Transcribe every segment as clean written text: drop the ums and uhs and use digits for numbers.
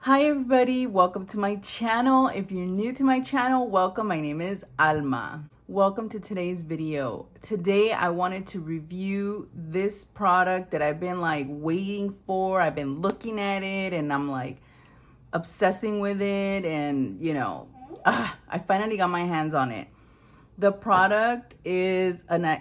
Hi everybody, welcome to my channel. If you're new to my channel, welcome. My name is Alma. Welcome to today's video. Today I wanted to review this product that I've been like waiting for. I've been looking at it and I'm like obsessing with it, and I finally got my hands on it. The product is an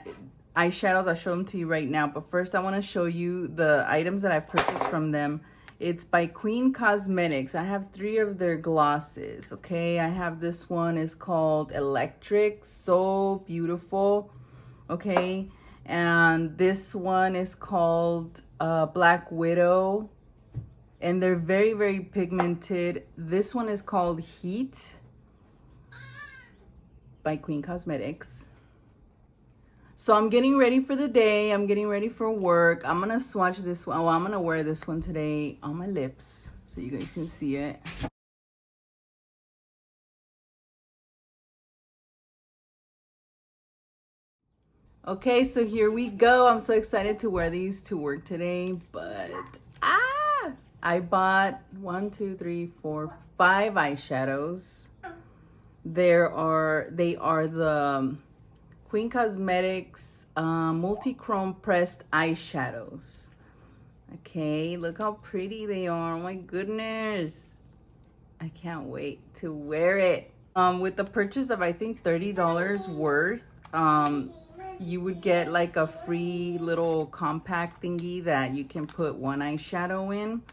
eyeshadows. I'll show them to you right now, but first I want to show you the items that I purchased from them. It's by Queen Cosmetics. I have 3 of their glosses, okay? I have this one, is called Electric, so beautiful, okay? And this one is called Black Widow, and they're very, very pigmented. This one is called Heat by Queen Cosmetics. So I'm getting ready for the day. I'm getting ready for work. I'm gonna swatch this one. Well, I'm gonna wear this one today on my lips so you guys can see it. Okay, so here we go. I'm so excited to wear these to work today, but I bought 5 eyeshadows. They are the Queen Cosmetics Multichrome pressed eyeshadows. Okay, look how pretty they are. Oh my goodness. I can't wait to wear it. With the purchase of I think $30 worth, you would get like a free little compact thingy that you can put one eyeshadow in.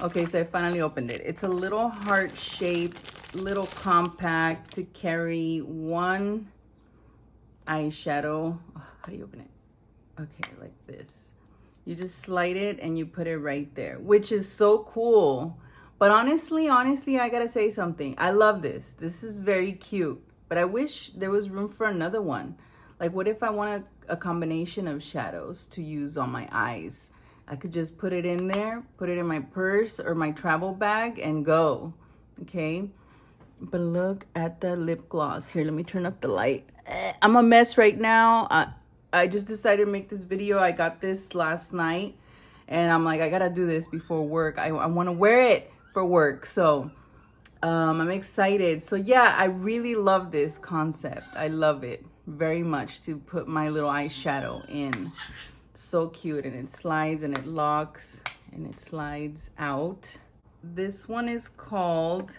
Okay, so I finally opened it. It's a little heart-shaped, little compact to carry one eyeshadow. Oh, how do you open it? Okay, like this. You just slide it and you put it right there, which is so cool. But honestly, I gotta say something. I love this. This is very cute, but I wish there was room for another one. Like, what if I want a combination of shadows to use on my eyes? I could just put it in there, put it in my purse or my travel bag and go, okay? But look at the lip gloss. Here, let me turn up the light. I'm a mess right now. I just decided to make this video. I got this last night and I'm like, I gotta do this before work. I want to wear it for work. So I'm excited. So yeah, I really love this concept. I love it very much, to put my little eyeshadow in. So cute, and it slides and it locks and it slides out. This one is called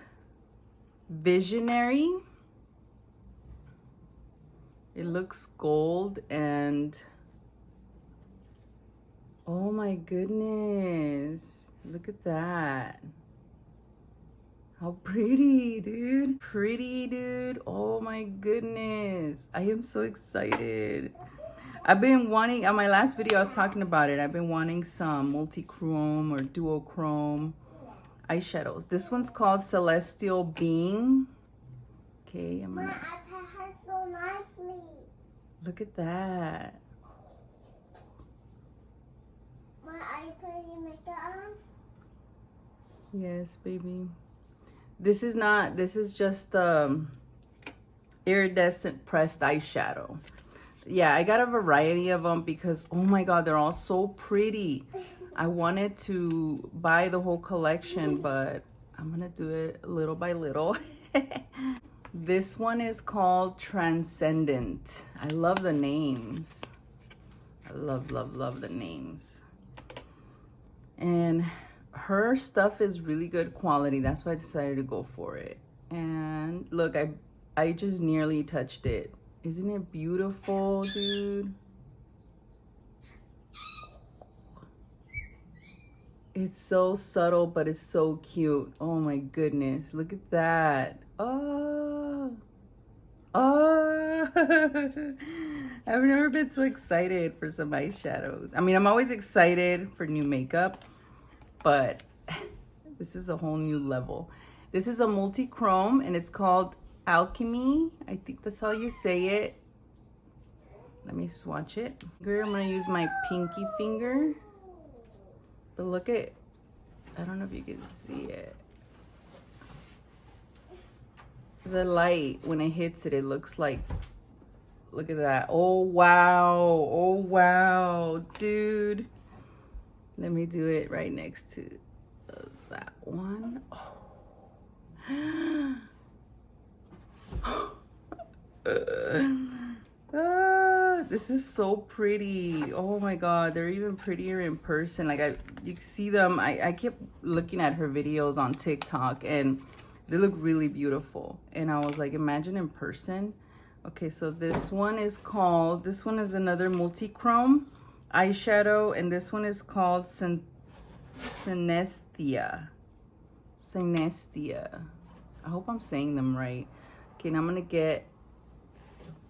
Visionary. It looks gold, and oh my goodness, look at that. How pretty, dude. Pretty, dude. Oh my goodness. I am so excited. I've been wanting, on my last video I was talking about it, I've been wanting some multi-chrome or duochrome eyeshadows. This one's called Celestial Being. Okay, I'm gonna... so nicely. Look at that. My eye put your makeup on? Yes, baby. This is just iridescent pressed eyeshadow. Yeah, I got a variety of them because, oh my god, they're all so pretty. I wanted to buy the whole collection, but I'm gonna do it little by little. This one is called Transcendent. I love the names. I love the names. And her stuff is really good quality. That's why I decided to go for it. And look, I just nearly touched it. Isn't it beautiful, dude? It's so subtle, but it's so cute. Oh my goodness, look at that. Oh, I've never been so excited for some eyeshadows. I mean, I'm always excited for new makeup, but this is a whole new level. This is a multi-chrome and it's called Alchemy. I think that's how you say it. Let me swatch it. I'm gonna use my pinky finger. But look at, I don't know if you can see it. The light, when it hits it, it looks like, look at that. Oh wow, dude. Let me do it right next to that one. This is so pretty. Oh my god, they're even prettier in person. Like you see them. I kept looking at her videos on TikTok and they look really beautiful. And I was like, imagine in person. Okay, so this one is another Multichrome eyeshadow, and this one is called Synestia. Synestia. I hope I'm saying them right. Okay, now I'm gonna get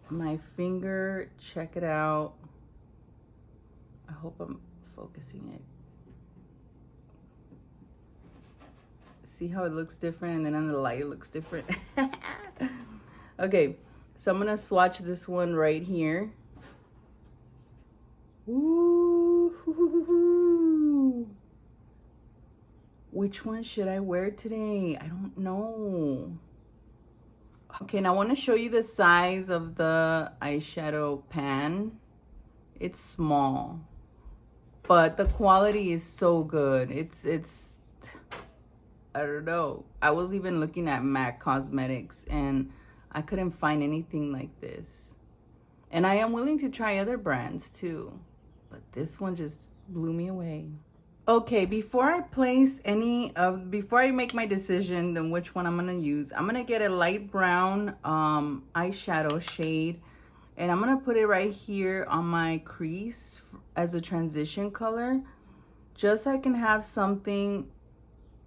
my finger, check it out. I hope I'm focusing it. See how it looks different, and then on the light it looks different. Okay, so I'm gonna swatch this one right here. Ooh. Which one should I wear today? I don't know. Okay, now I want to show you the size of the eyeshadow pan. It's small, but the quality is so good. It's I don't know. I was even looking at MAC Cosmetics and I couldn't find anything like this. And I am willing to try other brands too, but this one just blew me away. Okay, before I make my decision on which one I'm gonna use, I'm gonna get a light brown eyeshadow shade, and I'm gonna put it right here on my crease as a transition color, just so I can have something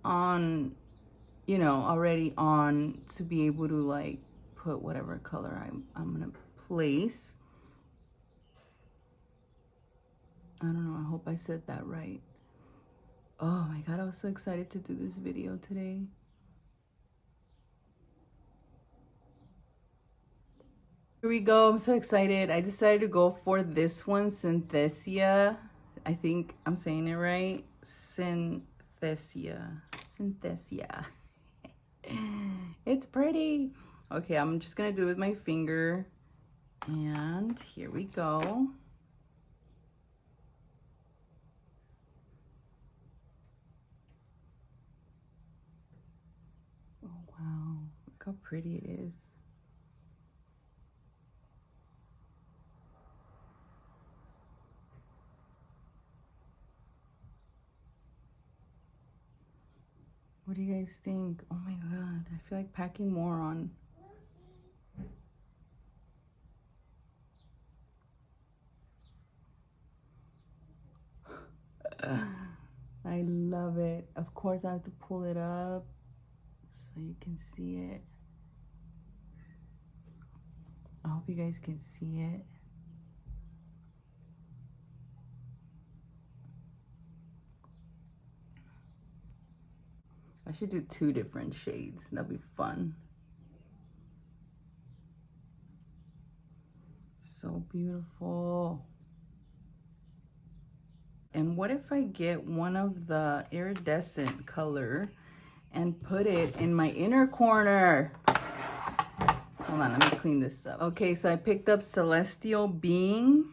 on, you know, already on to be able to like put whatever color I'm gonna place. I don't know, I hope I said that right. Oh my god, I was so excited to do this video today. Here we go, I'm so excited. I decided to go for this one, Synthesia. I think I'm saying it right. Synthesia. It's pretty. Okay, I'm just gonna do it with my finger. And here we go. Oh wow, look how pretty it is. What do you guys think? Oh my god, I feel like packing more on. I love it. Of course, I have to pull it up so you can see it. I hope you guys can see it. I should do 2 different shades. That'd be fun. So beautiful. And what if I get one of the iridescent color and put it in my inner corner? Hold on, let me clean this up. Okay, so I picked up Celestial Being.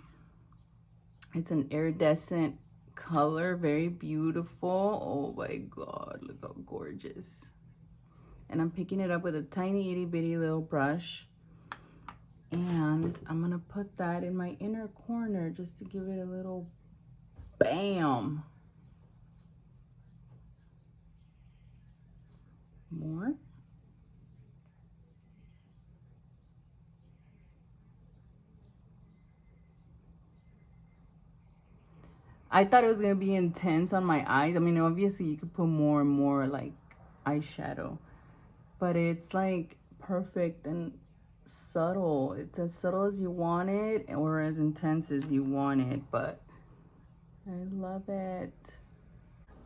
It's an iridescent color, very beautiful. Oh my god, look how gorgeous. And I'm picking it up with a tiny itty bitty little brush. And I'm gonna put that in my inner corner just to give it a little bam. More. I thought it was gonna be intense on my eyes. I mean, obviously you could put more and more like eyeshadow, but it's like perfect and subtle. It's as subtle as you want it or as intense as you want it, but I love it.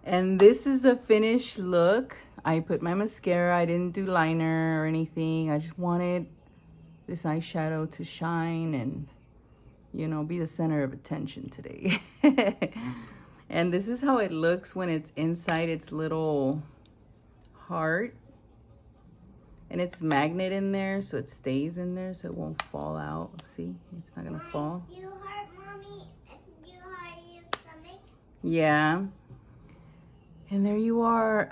And this is the finished look. I put my mascara. I didn't do liner or anything. I just wanted this eyeshadow to shine and, you know, be the center of attention today. And this is how it looks when it's inside its little heart. And it's magnet in there, so it stays in there so it won't fall out. See, it's not gonna fall. Do you hurt mommy? Do you hurt your stomach? Yeah. And there you are.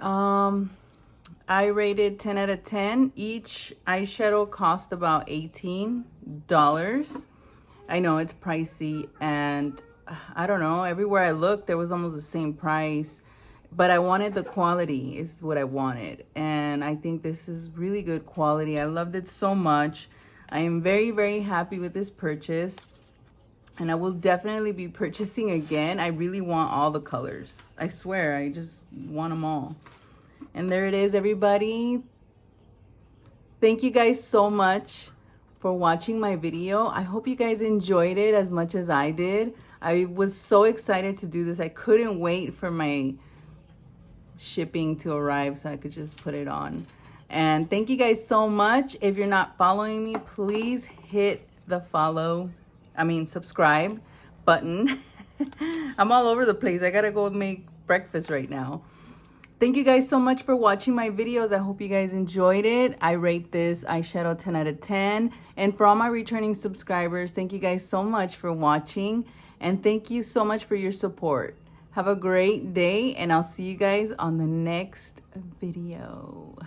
I rated 10 out of 10. Each eyeshadow cost about $18. I know it's pricey, and I don't know, everywhere I looked there was almost the same price, but I wanted the quality is what I wanted, and I think this is really good quality. I loved it so much. I am very, very happy with this purchase, and I will definitely be purchasing again. I really want all the colors. I swear, I just want them all. And there it is, everybody. Thank you guys so much for watching my video. I hope you guys enjoyed it as much as I did. I was so excited to do this. I couldn't wait for my shipping to arrive so I could just put it on. And thank you guys so much. If you're not following me, please hit the subscribe button. I'm all over the place. I gotta go make breakfast right now. Thank you guys so much for watching my videos. I hope you guys enjoyed it. I rate this eyeshadow 10 out of 10. And for all my returning subscribers, thank you guys so much for watching. And thank you so much for your support. Have a great day, and I'll see you guys on the next video.